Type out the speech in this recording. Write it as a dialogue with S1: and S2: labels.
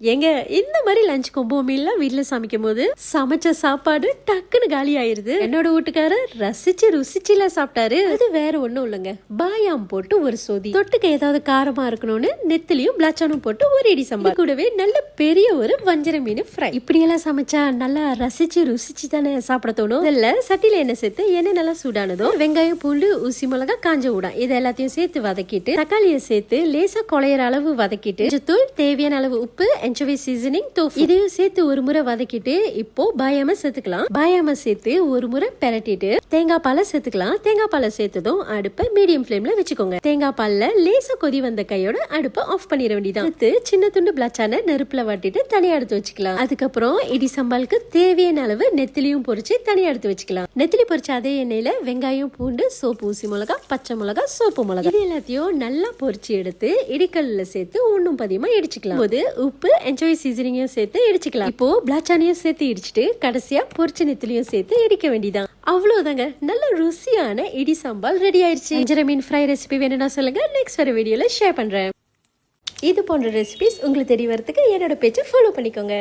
S1: ஏங்க இந்த மாதிரி லஞ்ச் கொம்போ மீல்லாம் வீட்டுல சமைக்கும் போது சமைச்ச சாப்பாடு டக்குன்னு காலி ஆயிருது. என்னோட வீட்டுக்காரர் ரசிச்சு ருசிச்சுல சாப்பிட்டாரு. அது வேற ஒண்ணும் இல்லைங்க, பாயாம் போட்டு ஒரு சொதி, தொட்டுக்க ஏதாவது காரமா இருக்கணும்னு நெத்திலியும் பிளாச்சானும் போட்டு ஒரு இடி சம்பா, கூடவே நல்ல பெரிய ஒரு வஞ்சர மீன் ஃப்ரை. இப்படி எல்லாம் சமைச்சா நல்லா ரசிச்சு ருசிச்சு தானே சாப்பிட தோணும். இதுல சட்டில எண்ணெய் சேர்த்து எண்ணெய் நல்லா சூடானதும் வெங்காயம், பூண்டு, ஊசி மிளகா, காஞ்ச ஊடா இது எல்லாத்தையும் சேர்த்து வதக்கிட்டு தக்காளியை சேர்த்து லேசா குழையிற அளவு வதக்கிட்டு தூள், தேவையான அளவு உப்பு, சீசனிங், இதையும் சேர்த்து ஒரு முறை வதக்கிட்டு இப்போ பாயாம சேர்த்துக்கலாம். பாயாம சேர்த்து ஒரு முறை பெரட்டிட்டு தேங்காய் பாலை சேர்த்துக்கலாம். தேங்காய் பாலை சேர்த்ததும் அடுப்பை மீடியம் ஃபிளேம்ல வச்சுக்கோங்க. தேங்காய் பால்ல லேசா கொதி வந்த கையோட அடுப்பை ஆஃப் பண்ணிட வேண்டியதான். சின்ன துண்டு பிளாச்சான நெருப்புல வாட்டிட்டு தனியா எடுத்து வச்சுக்கலாம். அதுக்கப்புறம் இடி சம்பாலுக்கு தேவையான அளவு நெத்திலியும் பொரிச்சு தனியா எடுத்து வச்சுக்கலாம். நெத்திலி பொரிச்ச அதே எண்ணெயில வெங்காயம், பூண்டு, சோப்பு, ஊசி மிளகா, பச்சை மிளகா, சோப்பு மிளகா இது எல்லாத்தையும் நல்லா பொரிச்சு எடுத்து இடிக்கல்ல சேர்த்து ஒன்னும் பதியமா இடிச்சுக்கலாம். உப்பு, சீசனிங்கையும் சேர்த்து இடிச்சுக்கலாம். இப்போ பிளாச்சானியும் சேர்த்து இடிச்சுட்டு கடைசியா பொரிச்ச நெத்திலியும் சேர்த்து இடிக்க வேண்டியதான். அவ்வளவுதாங்க, நல்ல ருசியான இடி சாம்பார் ரெடி ஆயிடுச்சு. வஞ்சர மீன் ஃப்ரை ரெசிபி வேணும்னா சொல்லுங்க, நெக்ஸ்ட் வர வீடியோல ஷேர் பண்றேன். இது போன்ற ரெசிபிஸ் உங்களுக்கு தெரிய வரதுக்கு என்னோட பேஜை ஃபாலோ பண்ணிக்கோங்க.